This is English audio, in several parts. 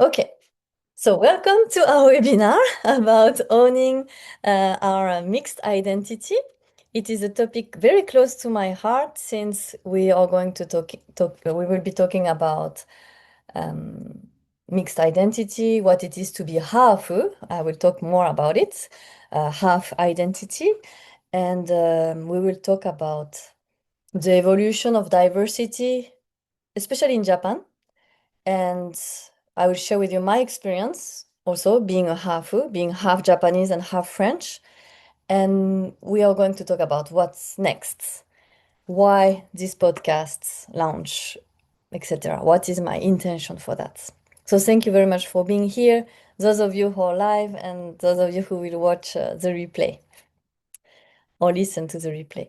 Okay, so welcome to our webinar about owning our mixed identity. It is a topic very close to my heart since we are going to we will be talking about um, mixed identity, what it is to be hafu. I will talk more about it, half identity, and we will talk about the evolution of diversity, especially in Japan. And I will share with you my experience also being a hafu, being half Japanese and half French. And we are going to talk about what's next, why this podcast launch, etc. What is my intention for that? So thank you very much for being here, those of you who are live and those of you who will watch the replay or listen to the replay.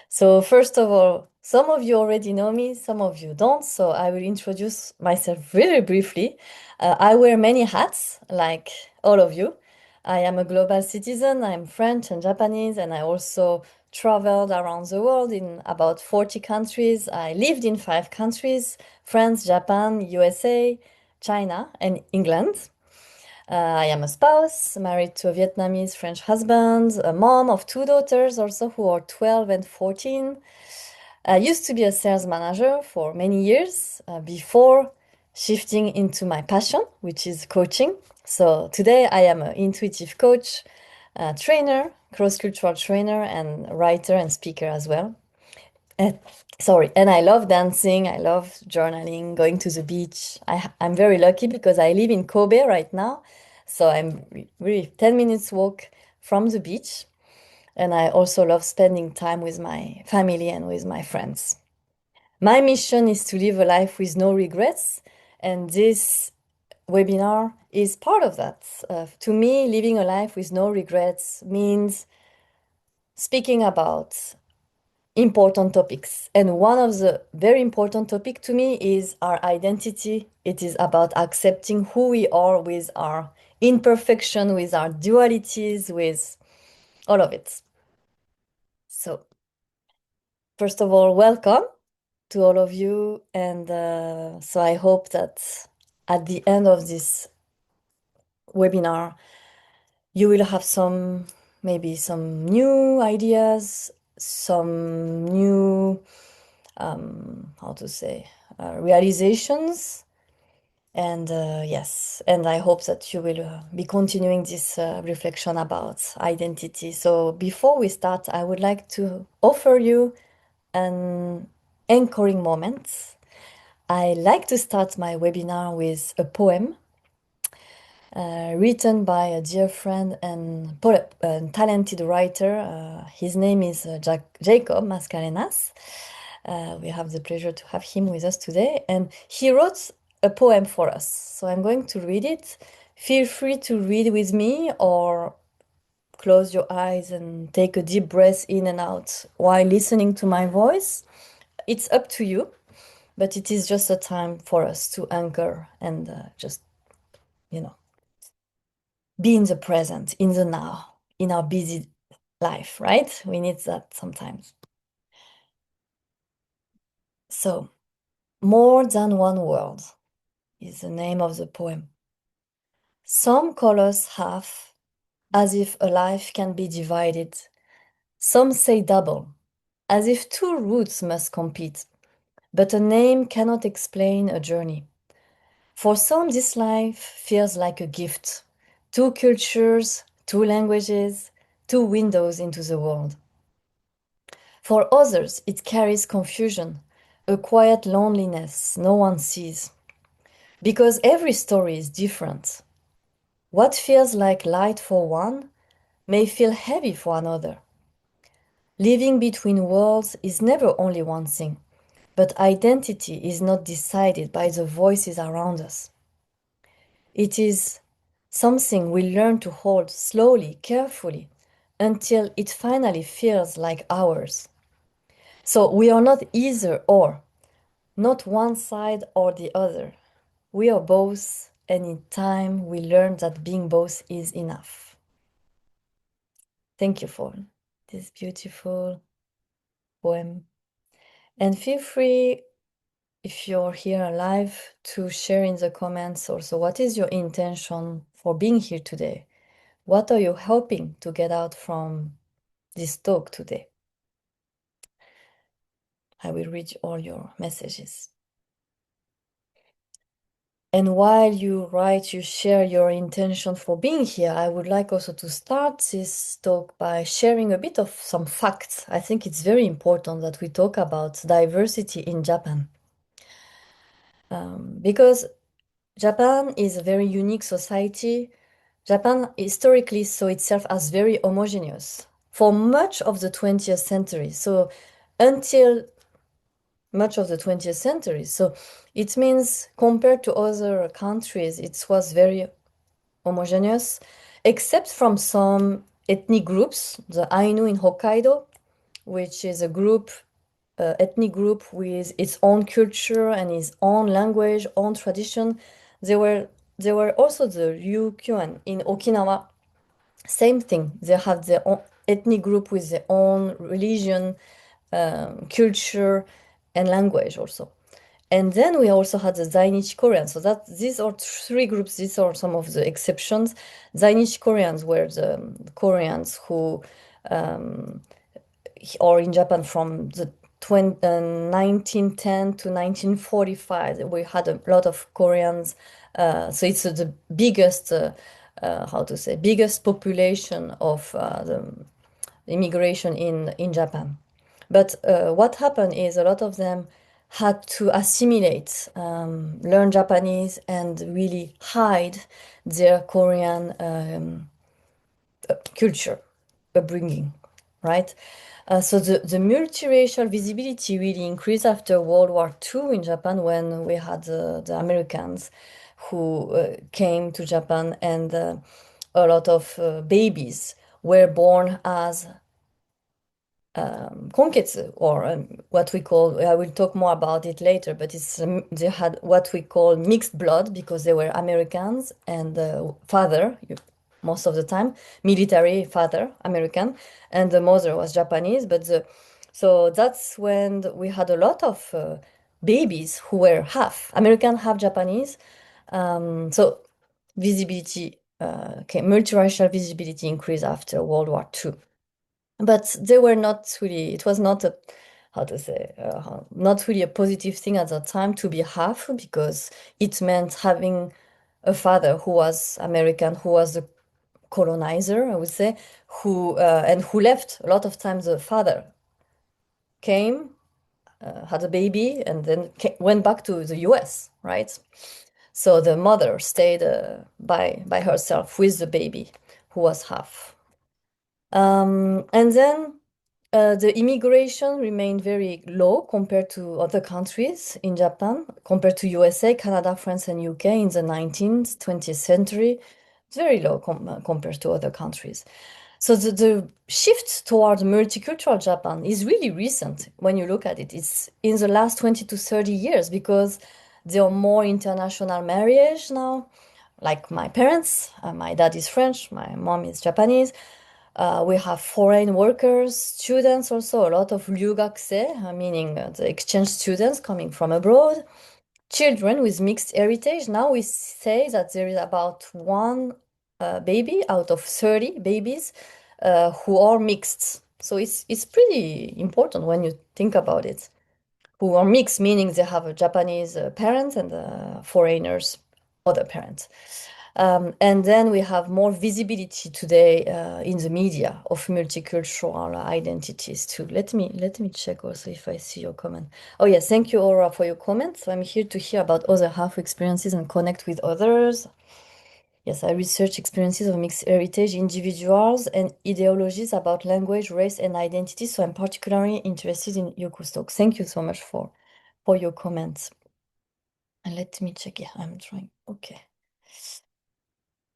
So first of all, some of you already know me, some of you don't, so I will introduce myself very briefly. I wear many hats, like all of you. I am a global citizen, I'm French and Japanese, and I also traveled around the world in about 40 countries. I lived in 5 countries, France, Japan, USA, China, and England. I am a spouse, married to a Vietnamese French husband, a mom of 2 daughters also who are 12 and 14. I used to be a sales manager for many years before shifting into my passion, which is coaching. So today I am an intuitive coach, trainer, cross-cultural trainer, and writer and speaker as well. And, sorry, and I love dancing, I love journaling, going to the beach. I'm very lucky because I live in Kobe right now. So I'm really 10 minutes walk from the beach. And I also love spending time with my family and with my friends. My mission is to live a life with no regrets. And this webinar is part of that. To me, living a life with no regrets means speaking about important topics. And one of the very important topic to me is our identity. It is about accepting who we are with our imperfection, with our dualities, with all of it. So first of all, welcome to all of you. And so I hope that at the end of this webinar, you will have maybe some new ideas, some new, how to say, realizations. And yes, and I hope that you will be continuing this reflection about identity. So before we start, I would like to offer you an anchoring moment. I like to start my webinar with a poem written by a dear friend and talented writer. His name is Jacob Mascarenas. We have the pleasure to have him with us today. And he wrote a poem for us. So I'm going to read it. Feel free to read with me or close your eyes and take a deep breath in and out while listening to my voice. It's up to you, but it is just a time for us to anchor and just, you know, be in the present, in the now, in our busy life, right? We need that sometimes. So, more than one world is the name of the poem. Some call us half, as if a life can be divided. Some say double, as if two roots must compete. But a name cannot explain a journey. For some, this life feels like a gift. Two cultures, two languages, two windows into the world. For others, it carries confusion, a quiet loneliness no one sees. Because every story is different. What feels like light for one may feel heavy for another. Living between worlds is never only one thing, but identity is not decided by the voices around us. It is something we learn to hold slowly, carefully, until it finally feels like ours. So we are not either or, not one side or the other. We are both, and in time we learn that being both is enough. Thank you for this beautiful poem. And feel free, if you're here live, to share in the comments also what is your intention for being here today? What are you hoping to get out from this talk today? I will read all your messages. And while you write, you share your intention for being here, I would like also to start this talk by sharing a bit of some facts. I think it's very important that we talk about diversity in Japan. Because Japan is a very unique society. Japan historically saw itself as very homogeneous for much of the 20th century. So until much of the 20th century. So it means compared to other countries, it was very homogeneous, except from some ethnic groups, the Ainu in Hokkaido, which is a group, ethnic group with its own culture and its own language, own tradition. There were also the Ryukyuan in Okinawa. Same thing. They have their own ethnic group with their own religion, culture, and language also. And then we also had the Zainichi Koreans. So that these are three groups. These are some of the exceptions. Zainichi Koreans were the Koreans who are in Japan from the 1910 to 1945. We had a lot of Koreans. So it's the biggest, how to say, biggest population of the immigration in Japan. But what happened is a lot of them had to assimilate, learn Japanese, and really hide their Korean culture, upbringing, right? So the multiracial visibility really increased after World War II in Japan when we had the Americans who came to Japan, and a lot of babies were born as konketsu, or what we call, I will talk more about it later, but they had what we call mixed blood because they were Americans, and the father, most of the time, military father, American, and the mother was Japanese. So that's when we had a lot of babies who were half American, half Japanese. So visibility, multiracial visibility increased after World War II. But they were not really, it was not a, how to say, not really a positive thing at that time to be half, because it meant having a father who was American, who was the colonizer, I would say, and who left. A lot of times the father came, had a baby, and then went back to the US, right? So the mother stayed by herself with the baby, who was half. And then the immigration remained very low compared to other countries in Japan, compared to USA, Canada, France, and UK in the 19th, 20th century. It's very low compared to other countries. So the shift toward multicultural Japan is really recent when you look at it. It's in the last 20 to 30 years, because there are more international marriage now. Like my parents, my dad is French, my mom is Japanese. We have foreign workers, students also, a lot of ryugakusei, meaning the exchange students coming from abroad. Children with mixed heritage. Now we say that there is about one baby out of 30 babies who are mixed. So it's pretty important when you think about it. Who are mixed, meaning they have a Japanese parent and foreigners, other parents. And then we have more visibility today in the media of multicultural identities too. Let me check also if I see your comment. Oh yes, thank you, Aura, for your comments. I'm here to hear about other Hāfu experiences and connect with others. Yes, I research experiences of mixed heritage individuals and ideologies about language, race, and identity. So I'm particularly interested in Yuko's talk. Thank you so much for your comments. And let me check. Yeah, I'm trying. Okay.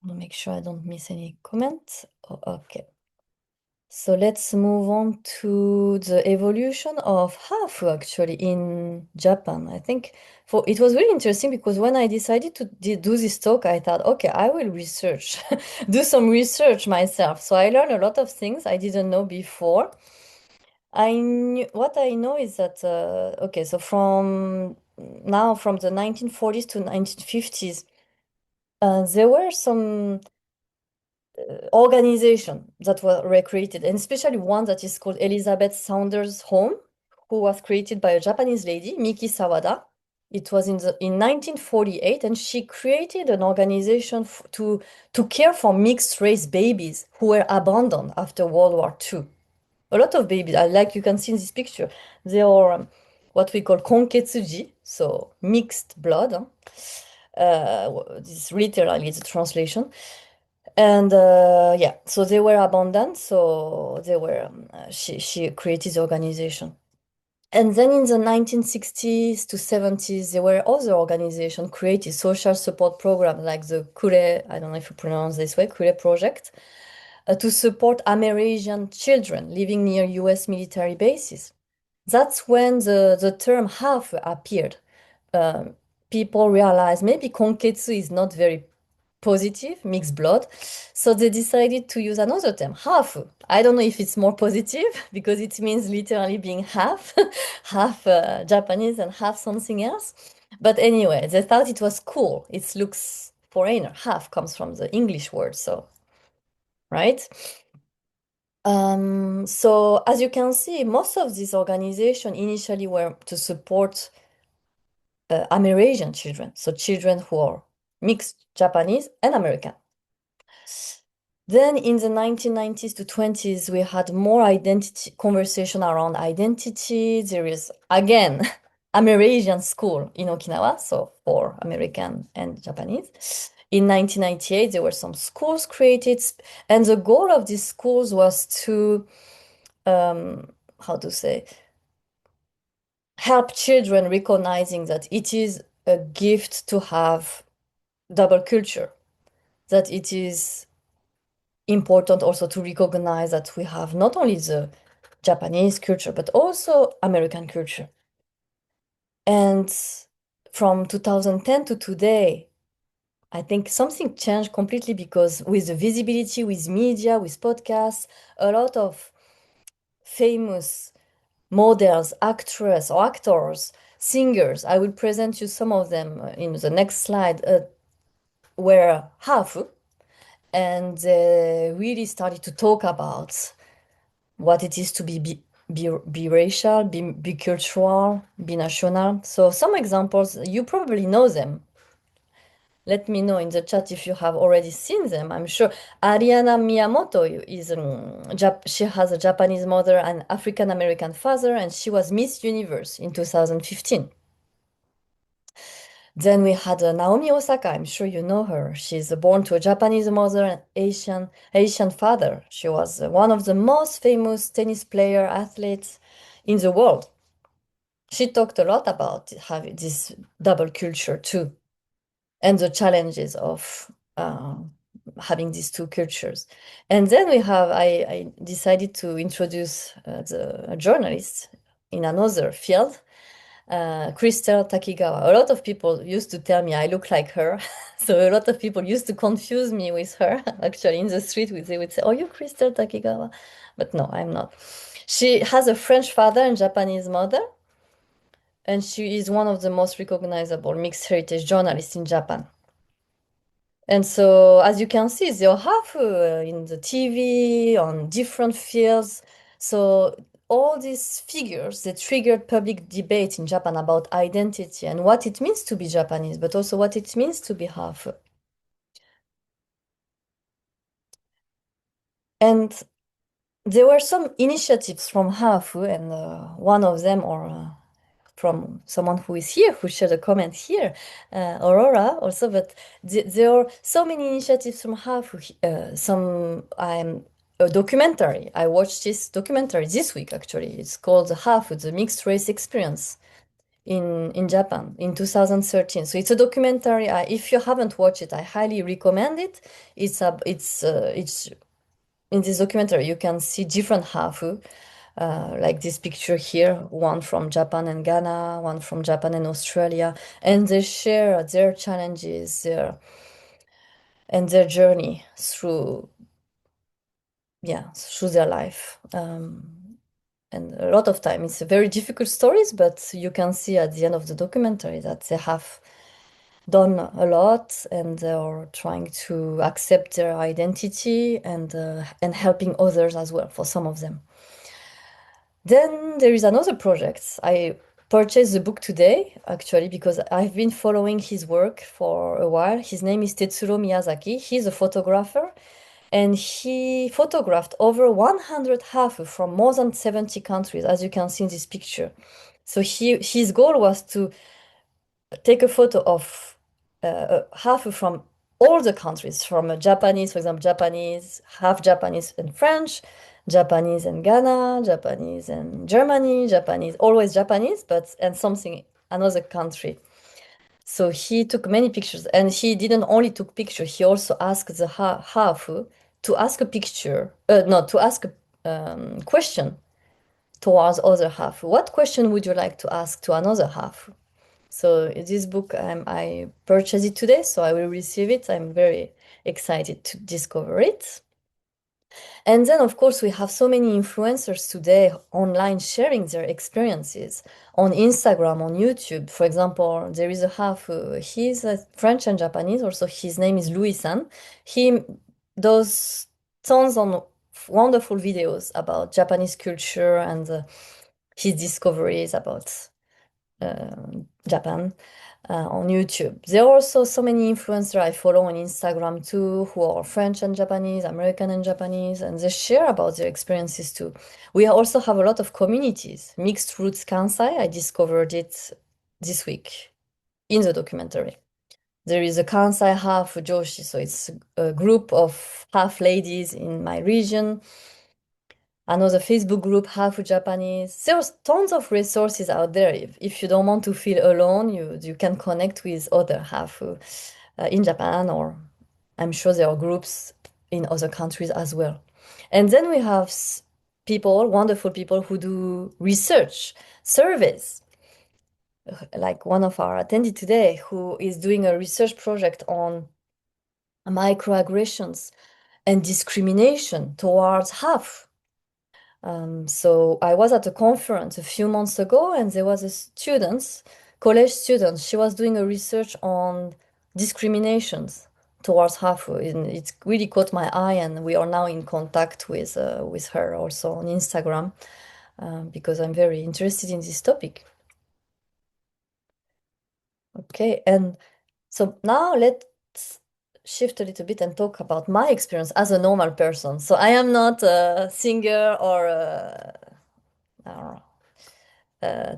I want to make sure I don't miss any comments. Oh, okay. So let's move on to the evolution of Hāfu actually in Japan. I think it was really interesting because when I decided to do this talk, I thought, okay, I will research, do some research myself. So I learned a lot of things I didn't know before. What I know is that okay, so from the 1940s to 1950s, there were some organizations that were recreated, and especially one that is called Elizabeth Saunders Home, who was created by a Japanese lady, Miki Sawada. It was in 1948, and she created an organization to care for mixed race babies who were abandoned after World War II. A lot of babies, like you can see in this picture, they are what we call konketsuji, so mixed blood. This is literally the translation. And yeah, so they were abandoned. So they were. She created the organization. And then in the 1960s to 70s, there were other organizations created social support programs like the Kure, I don't know if you pronounce this way, Kure Project, to support Amerasian children living near US military bases. That's when the term half appeared. Um, People realized maybe konketsu is not very positive, mixed blood. So they decided to use another term, half. I don't know if it's more positive because it means literally being half, half Japanese and half something else. But anyway, they thought it was cool. It looks foreigner. Half comes from the English word, so right. So as you can see, most of these organizations initially were to support Amerasian children, so children who are mixed Japanese and American. Then in the 1990s to 20s, we had more identity conversation around identity. There is again Amerasian school in Okinawa, so for American and Japanese. In 1998, there were some schools created, and the goal of these schools was to how to say help children recognizing that it is a gift to have double culture, that it is important also to recognize that we have not only the Japanese culture, but also American culture. And from 2010 to today, I think something changed completely because with the visibility, with media, with podcasts, a lot of famous models, actresses or actors, singers, I will present you some of them in the next slide, were half, and they really started to talk about what it is to be racial, be cultural, be national. So some examples, you probably know them. Let me know in the chat if you have already seen them. I'm sure Ariana Miyamoto is she has a Japanese mother and African American father, and she was Miss Universe in 2015. Then we had Naomi Osaka. I'm sure you know her. She's born to a Japanese mother and Asian father. She was one of the most famous tennis player athletes in the world. She talked a lot about having this double culture too, and the challenges of having these two cultures. And then I decided to introduce a journalist in another field, Crystal Takigawa. A lot of people used to tell me I look like her. So a lot of people used to confuse me with her. Actually, in the street, they would say, "Oh, you Crystal Takigawa?" But no, I'm not. She has a French father and Japanese mother, and she is one of the most recognizable mixed heritage journalists in Japan. And so, as you can see, they have in the TV on different fields. So all these figures, they triggered public debate in Japan about identity and what it means to be Japanese, but also what it means to be half. And there were some initiatives from Hafu, and one of them, or from someone who is here, who shared a comment here, Aurora also, but there are so many initiatives from Hafu. A documentary. I watched this documentary this week, actually. It's called Hafu, the Mixed Race Experience in Japan in 2013. So it's a documentary. If you haven't watched it, I highly recommend it. It's in this documentary, you can see different hafu, like this picture here, one from Japan and Ghana, one from Japan and Australia, and they share their challenges and their journey through, yeah, through their life. and a lot of time it's very difficult stories, but you can see at the end of the documentary that they have done a lot and they're trying to accept their identity and helping others as well for some of them. Then there is another project. I purchased the book today, actually, because I've been following his work for a while. His name is Tetsuro Miyazaki. He's a photographer, and he photographed over 100 hafu from more than 70 countries, as you can see in this picture. So his goal was to take a photo of hafu from all the countries, from Japanese, for example, Japanese, half Japanese and French, Japanese and Ghana, Japanese and Germany, Japanese, always Japanese, but and something, another country. So he took many pictures, and he didn't only took pictures, he also asked the hafu to ask a picture, no, to ask a question towards other hafu. What question would you like to ask to another hafu? So this book, I purchased it today, so I will receive it. I'm very excited to discover it. And then, of course, we have so many influencers today online sharing their experiences on Instagram, on YouTube. For example, there is a half, he's French and Japanese, also his name is Louis-san. He does tons of wonderful videos about Japanese culture and his discoveries about Japan on YouTube. There are also so many influencers I follow on Instagram too, who are French and Japanese, American and Japanese, and they share about their experiences too. We also have a lot of communities. Mixed Roots Kansai, I discovered it this week in the documentary. There is a Kansai half Joshi, so it's a group of half ladies in my region. Another Facebook group, Hāfu Japanese. There's tons of resources out there. If you don't want to feel alone, you can connect with other Hāfu in Japan, or I'm sure there are groups in other countries as well. And then we have people, wonderful people who do research, surveys, like one of our attendees today, who is doing a research project on microaggressions and discrimination towards Hāfu. So I was at a conference a few months ago, and there was a student, college student. She was doing a research on discriminations towards Hafu, and it really caught my eye. And we are now in contact with her also on Instagram because I'm very interested in this topic. Okay, and so now let's shift a little bit and talk about my experience as a normal person. So I am not a singer or a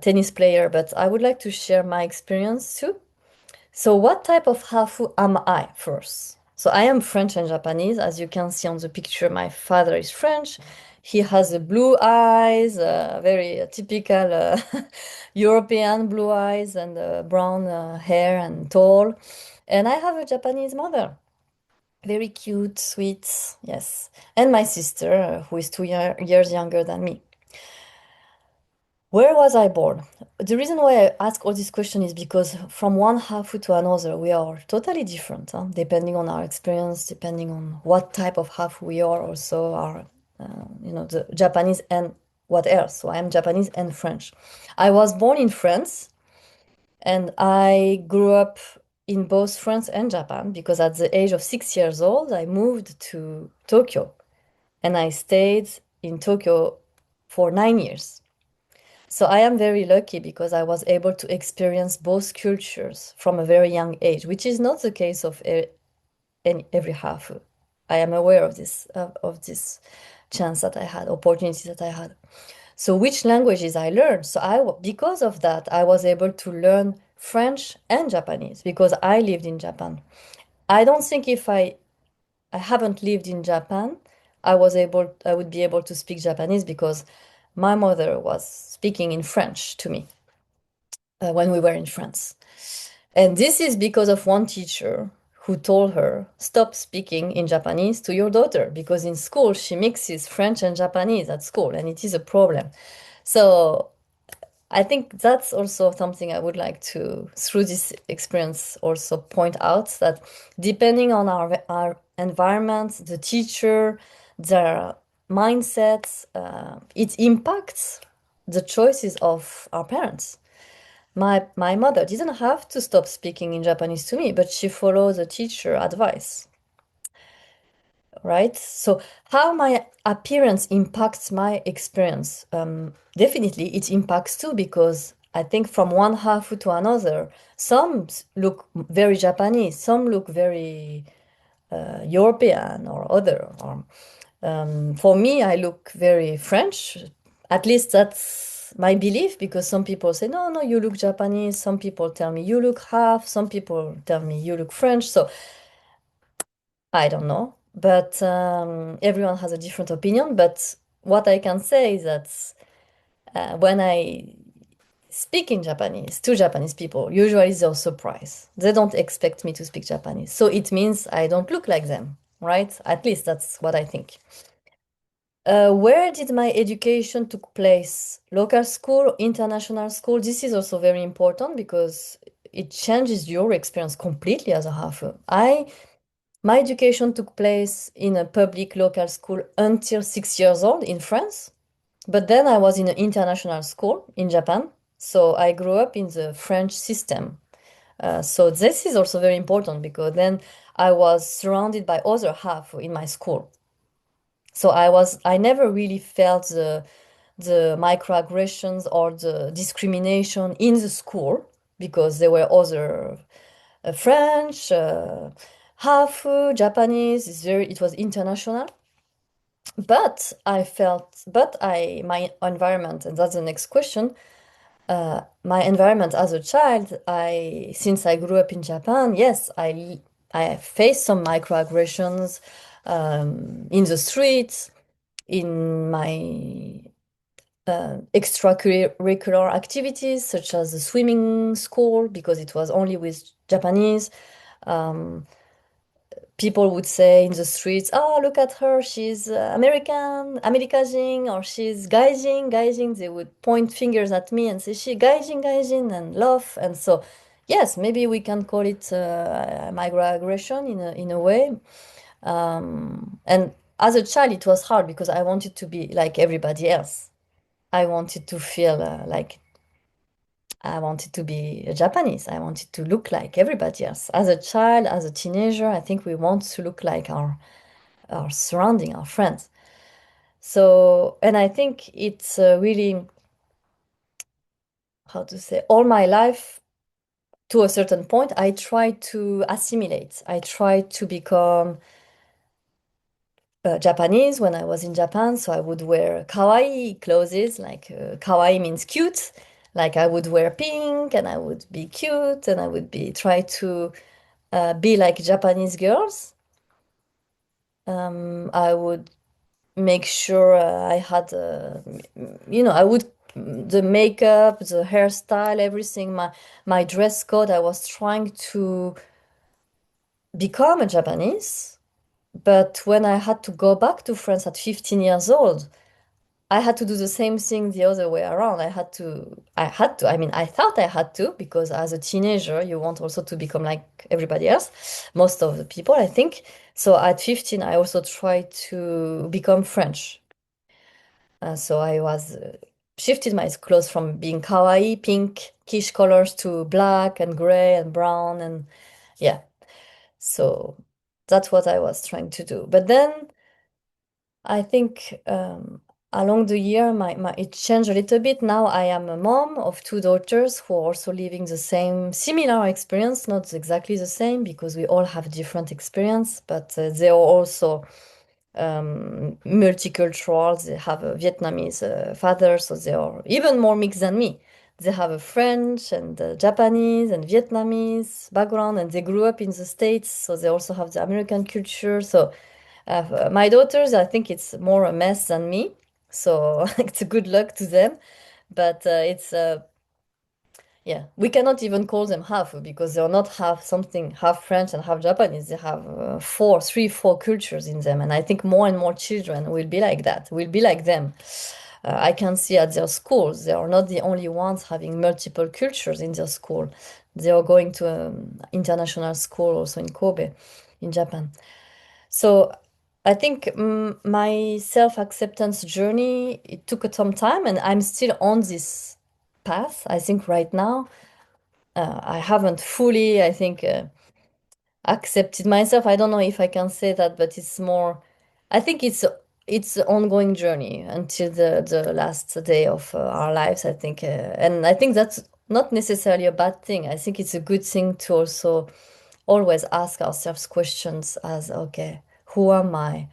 tennis player, but I would like to share my experience too. So what type of hafu am I first? So I am French and Japanese. As you can see on the picture, my father is French. He has blue eyes, very typical European blue eyes and brown hair and tall. And I have a Japanese mother. Very cute, sweet, yes. And my sister, who is 2 years younger than me. Where was I born? The reason why I ask all these questions is because from one hafu to another, we are totally different, huh? Depending on our experience, depending on what type of hafu we are, also our, the Japanese and what else. So I'm Japanese and French. I was born in France, and I grew up in both France and Japan because at the age of 6 years old, I moved to Tokyo, and I stayed in Tokyo for 9 years. So I am very lucky because I was able to experience both cultures from a very young age, which is not the case of every hafu. I am aware of this chance that I had, opportunities that I had. So which languages I learned? So because of that, I was able to learn French and Japanese because I lived in Japan. I don't think if I haven't lived in Japan, I would be able to speak Japanese because my mother was speaking in French to me when we were in France. And this is because of one teacher who told her, stop speaking in Japanese to your daughter, because in school she mixes French and Japanese at school, and it is a problem. So I think that's also something I would like to, through this experience, also point out that depending on our environment, the teacher, their mindset, it impacts the choices of our parents. My mother didn't have to stop speaking in Japanese to me, but she followed the teacher advice, right? So how my appearance impacts my experience? Definitely it impacts too, because I think from one half to another, some look very Japanese, some look very European or other. Or, for me, I look very French. At least that's my belief, because some people say, no, no, you look Japanese. Some people tell me you look half. Some people tell me you look French. So I don't know. But everyone has a different opinion. But what I can say is that when I speak in Japanese to Japanese people, usually they're surprised. They don't expect me to speak Japanese. So it means I don't look like them, right? At least that's what I think. Where did my education took place? Local school, international school? This is also very important because it changes your experience completely as a half. My education took place in a public local school until 6 years old in France. But then I was in an international school in Japan. So I grew up in the French system. So this is also very important because then I was surrounded by other half in my school. So I never really felt the microaggressions or the discrimination in the school because there were other French, half Japanese. It was international. My environment, and that's the next question. My environment as a child, since I grew up in Japan, yes, I faced some microaggressions in the streets, in my extracurricular activities, such as the swimming school, because it was only with Japanese. Um, People would say in the streets, "Oh, look at her, she's American, Amerikajin, or she's Gaijin, Gaijin." They would point fingers at me and say, "She Gaijin, Gaijin," and laugh. And so, yes, maybe we can call it microaggression in a way. And as a child, it was hard because I wanted to be like everybody else. I wanted to feel like I wanted to be a Japanese. I wanted to look like everybody else. As a child, as a teenager, I think we want to look like our surrounding, our friends. So, and I think it's really, how to say, all my life, to a certain point, I try to assimilate. I try to become Japanese when I was in Japan. So I would wear kawaii clothes, like kawaii means cute. Like I would wear pink and I would be cute and I would be try to be like Japanese girls. I would make sure I had, I would the makeup, the hairstyle, everything, my dress code. I was trying to become a Japanese, but when I had to go back to France at 15 years old, I had to do the same thing the other way around. I mean, I thought I had to because as a teenager, you want also to become like everybody else, most of the people, I think. So at 15, I also tried to become French. So I was shifted my clothes from being kawaii, pink, quiche colors to black and gray and brown. And yeah, so that's what I was trying to do. But then I think along the year, it changed a little bit. Now I am a mom of two daughters who are also living the same, similar experience, not exactly the same because we all have different experience, but they are also multicultural. They have a Vietnamese father, so they are even more mixed than me. They have a French and Japanese and Vietnamese background, and they grew up in the States, so they also have the American culture. So my daughters, I think it's more a mess than me. So it's a good luck to them. But yeah, we cannot even call them half because they're not half French and half Japanese. They have four cultures in them. And I think more and more children will be like that, will be like them. I can see at their schools, they are not the only ones having multiple cultures in their school. They are going to international school also in Kobe, in Japan. So I think my self-acceptance journey, it took some time, and I'm still on this path. I think right now, I haven't fully, I think, accepted myself. I don't know if I can say that, but it's more, I think it's an ongoing journey until the last day of our lives, I think. And I think that's not necessarily a bad thing. I think it's a good thing to also always ask ourselves questions as, okay, who am I?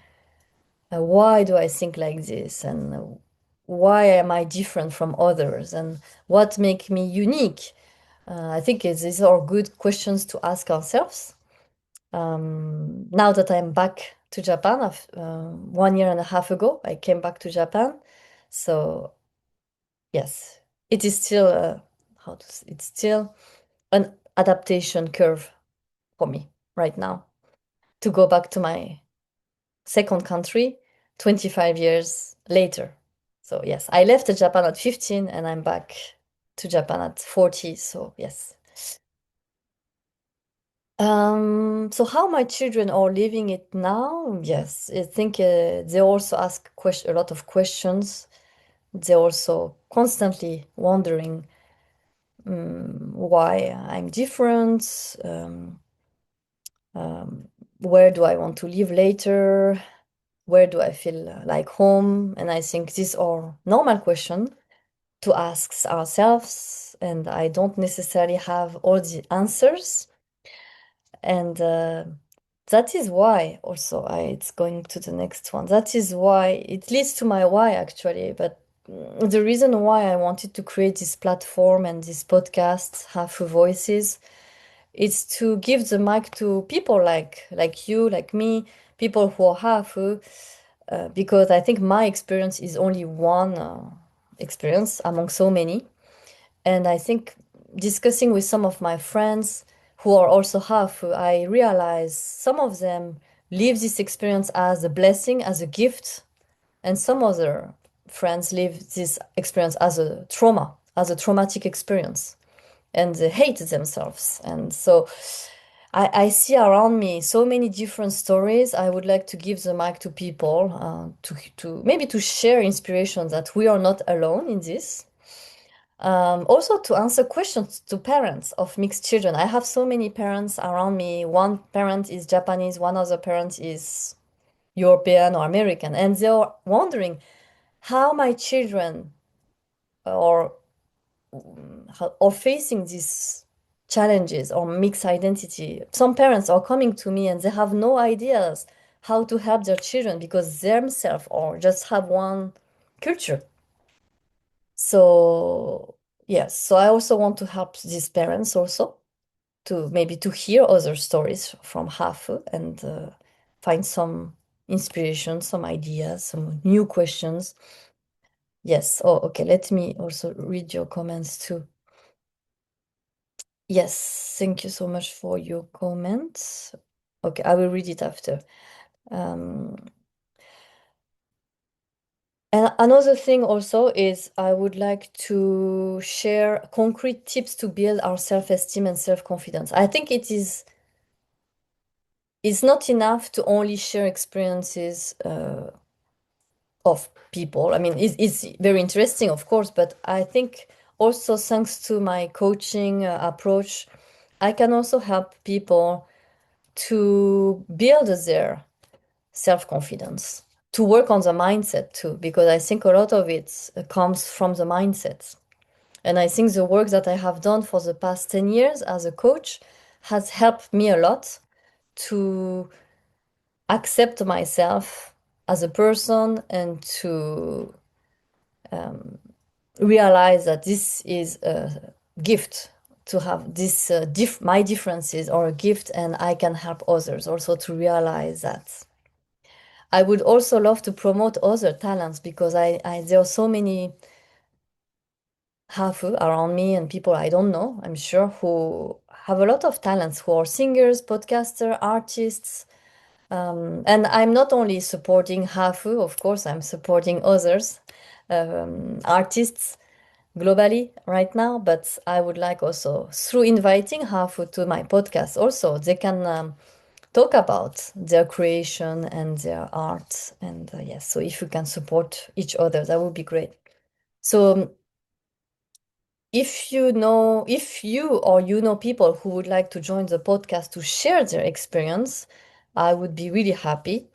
Why do I think like this? And why am I different from others? And what makes me unique? I think these are good questions to ask ourselves. Now that I'm back to Japan, 1 year and a half ago, I came back to Japan. So yes, it is still it's still an adaptation curve for me right now to go back to my second country 25 years later. So yes, I left Japan at 15 and I'm back to Japan at 40. So yes. So how my children are living it now? Yes, I think they also ask a lot of questions. They're also constantly wondering why I'm different. Where do I want to live later? Where do I feel like home? And I think these are normal questions to ask ourselves, and I don't necessarily have all the answers. And that is why also it's going to the next one. That is why it leads to my why actually. But the reason why I wanted to create this platform and this podcast, Hāfu Voices, is to give the mic to people like you, like me, people who are Hāfu, because I think my experience is only one experience among so many. And I think discussing with some of my friends who are also half, I realize some of them live this experience as a blessing, as a gift, and some other friends live this experience as a trauma, as a traumatic experience, and they hate themselves. And so I see around me so many different stories. I would like to give the mic to people to maybe to share inspiration that we are not alone in this. Also to answer questions to parents of mixed children. I have so many parents around me. One parent is Japanese, one other parent is European or American, and they're wondering how my children are, are facing these challenges or mixed identity. Some parents are coming to me and they have no ideas how to help their children because themselves or just have one culture. So yes, so I also want to help these parents also to maybe to hear other stories from Hafu and find some inspiration, some ideas, some new questions. Yes. Oh, okay. Let me also read your comments too. Yes, thank you so much for your comments. Okay, I will read it after. Um, And another thing also is I would like to share concrete tips to build our self-esteem and self-confidence. I think it's not enough to only share experiences of people. I mean, it's very interesting, of course, but I think also thanks to my coaching approach, I can also help people to build their self-confidence, to work on the mindset too, because I think a lot of it comes from the mindset. And I think the work that I have done for the past 10 years as a coach has helped me a lot to accept myself as a person and to realize that this is a gift to have this my differences are a gift and I can help others also to realize that. I would also love to promote other talents because I there are so many Hafu around me and people I don't know, I'm sure, who have a lot of talents, who are singers, podcaster, artists. And I'm not only supporting Hafu, of course, I'm supporting others, artists globally right now, but I would like also, through inviting Hafu to my podcast, also, they can talk about their creation and their art. And yes, so if we can support each other, that would be great. So if you or you know people who would like to join the podcast to share their experience, I would be really happy.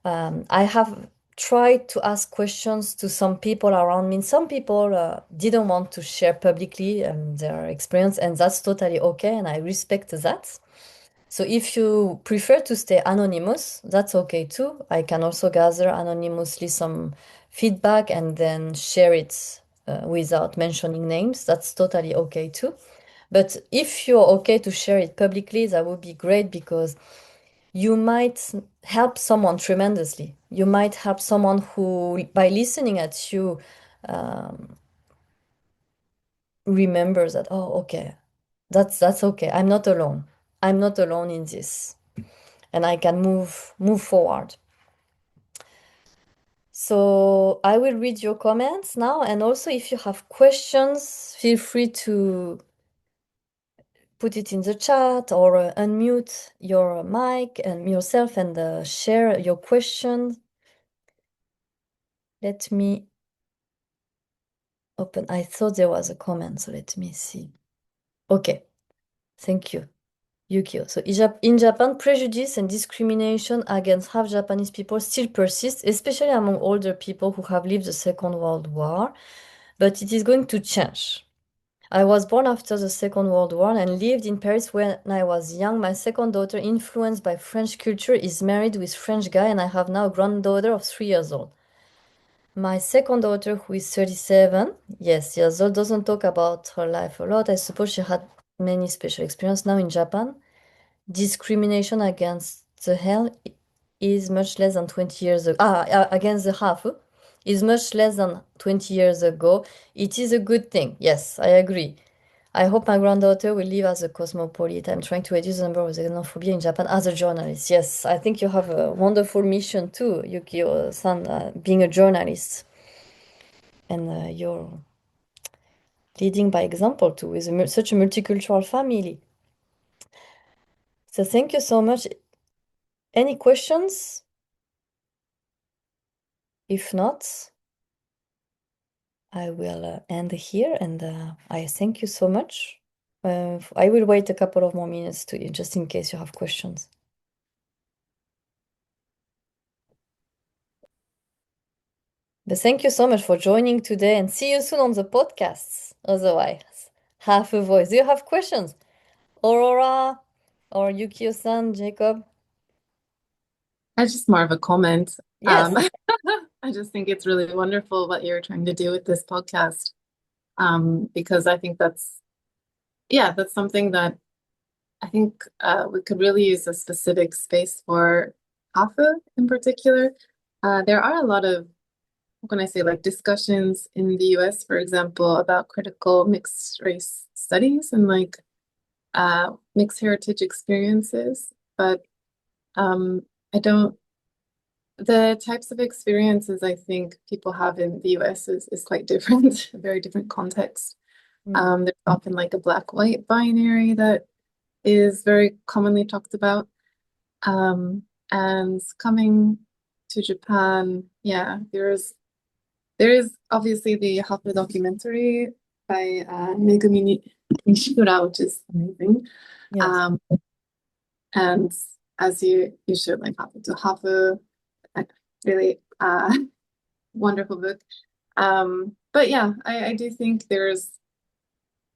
I have tried to ask questions to some people around me. Some people didn't want to share publicly their experience, and that's totally okay, and I respect that. So if you prefer to stay anonymous, that's okay too. I can also gather anonymously some feedback and then share it without mentioning names. That's totally okay too. But if you're okay to share it publicly, that would be great because you might help someone tremendously. You might help someone who, by listening at you, remembers that, oh, okay, that's okay. I'm not alone. I'm not alone in this. And I can move forward. So I will read your comments now, and also if you have questions, feel free to put it in the chat or unmute your mic and yourself and share your questions. Let me open. I thought there was a comment, so let me see. Okay, thank you. Yukio. So in Japan, prejudice and discrimination against half Japanese people still persist, especially among older people who have lived the Second World War, but it is going to change. I was born after the Second World War and lived in Paris when I was young. My second daughter, influenced by French culture, is married with French guy, and I have now a granddaughter of 3 years old. My second daughter, who is 37, yes, years old, doesn't talk about her life a lot. I suppose she had many special experiences now in Japan. Discrimination against the hell is much less than 20 years ago. Against the half is much less than 20 years ago. It is a good thing. Yes, I agree. I hope my granddaughter will live as a cosmopolitan. I'm trying to reduce the number of xenophobia in Japan as a journalist. Yes, I think you have a wonderful mission too, Yukio-san, being a journalist. And you're leading by example too, with such a multicultural family. So thank you so much. Any questions? If not, I will end here and I thank you so much. I will wait a couple of more minutes to just in case you have questions. But thank you so much for joining today and see you soon on the podcasts. Otherwise, have a voice. Do you have questions? Aurora or Yukio-san, Jacob? That's just more of a comment. Yes. I just think it's really wonderful what you're trying to do with this podcast. Because I think that's something that I think we could really use a specific space for Hāfu in particular. There are a lot of, what can I say, like discussions in the US, for example, about critical mixed race studies and like mixed heritage experiences. But I don't the types of experiences I think people have in the US is quite different, a very different context. There's often like a black-white binary that is very commonly talked about. And coming to Japan, yeah, there is obviously the Hāfu documentary by Megumi Nishikura, which is amazing. Yes. And as you should like Hāfu to Hāfu, really wonderful book. But yeah, I do think there's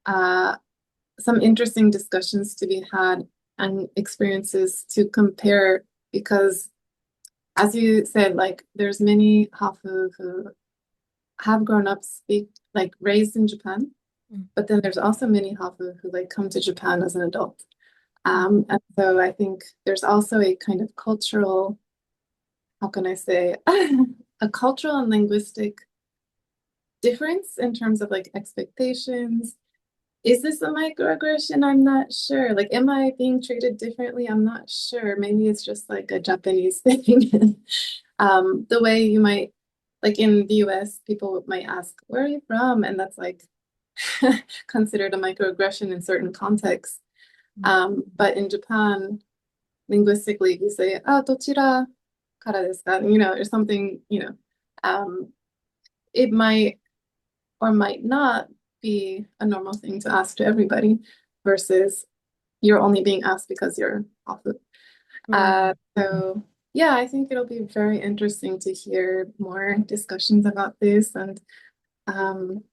some interesting discussions to be had and experiences to compare because as you said, like there's many Hāfu who have grown up like raised in Japan, but then there's also many Hāfu who like come to Japan as an adult. And so I think there's also a kind of cultural, how can I say, a cultural and linguistic difference in terms of like expectations. Is this a microaggression? I'm not sure. Like, am I being treated differently? I'm not sure. Maybe it's just like a Japanese thing. The way you might, like in the US, people might ask, where are you from? And that's like considered a microaggression in certain contexts. But in Japan, linguistically, if you say, "Ah, どちらからですか?" Or something, it might or might not be a normal thing to ask to everybody versus you're only being asked because you're Hafu. So yeah, I think it'll be very interesting to hear more discussions about this. And um,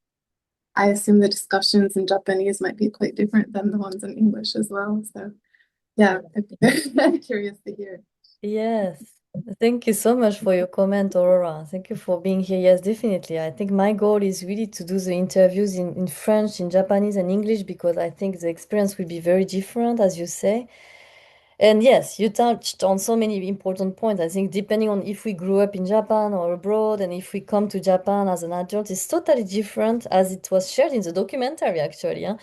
I assume the discussions in Japanese might be quite different than the ones in English as well. So yeah, I'd be very curious to hear. Yes. Thank you so much for your comment, Aurora. Thank you for being here. Yes, definitely. I think my goal is really to do the interviews in French, in Japanese, and English because I think the experience will be very different, as you say. And yes, you touched on so many important points. I think depending on if we grew up in Japan or abroad, and if we come to Japan as an adult, it's totally different, as it was shared in the documentary, actually. Huh?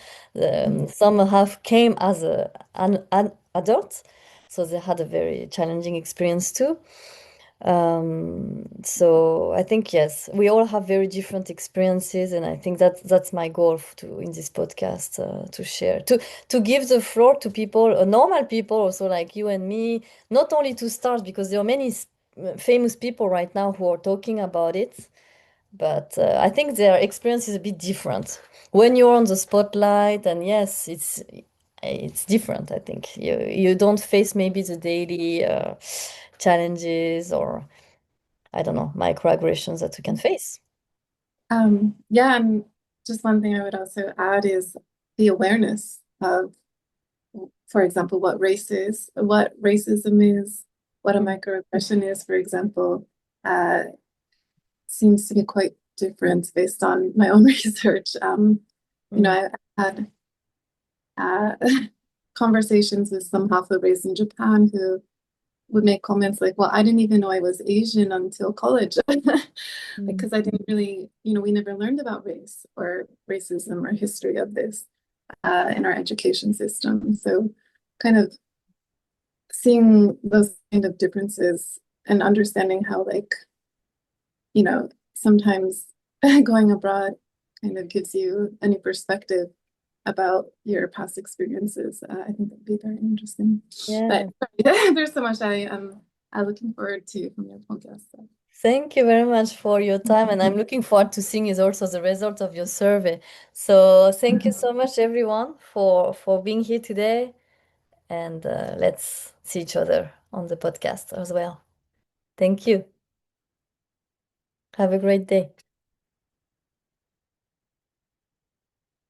Some have came as an adult, so they had a very challenging experience too. So I think yes, we all have very different experiences, and I think that's my goal to in this podcast to share to give the floor to people, normal people, also like you and me, not only to start because there are many famous people right now who are talking about it, but I think their experience is a bit different when you're on the spotlight, and yes, it's different. I think you don't face maybe the daily challenges or I don't know, microaggressions that we can face. Yeah, and just one thing I would also add is the awareness of, for example, what race is, what racism is, what a Mm. microaggression is, for example, uh, seems to be quite different based on my own research. Mm. I had uh, conversations with some Hafa raised in Japan who would make comments like, well, I didn't even know I was Asian until college Mm. because I didn't really, we never learned about race or racism or history of this in our education system. So kind of seeing those kind of differences and understanding how sometimes going abroad kind of gives you a new perspective about your past experiences. I think that'd be very interesting. But Yeah. there's so much I'm looking forward to from your podcast. So. Thank you very much for your time, and I'm looking forward to seeing is also the result of your survey. So thank you so much, everyone, for being here today, and let's see each other on the podcast as well. Thank you. Have a great day.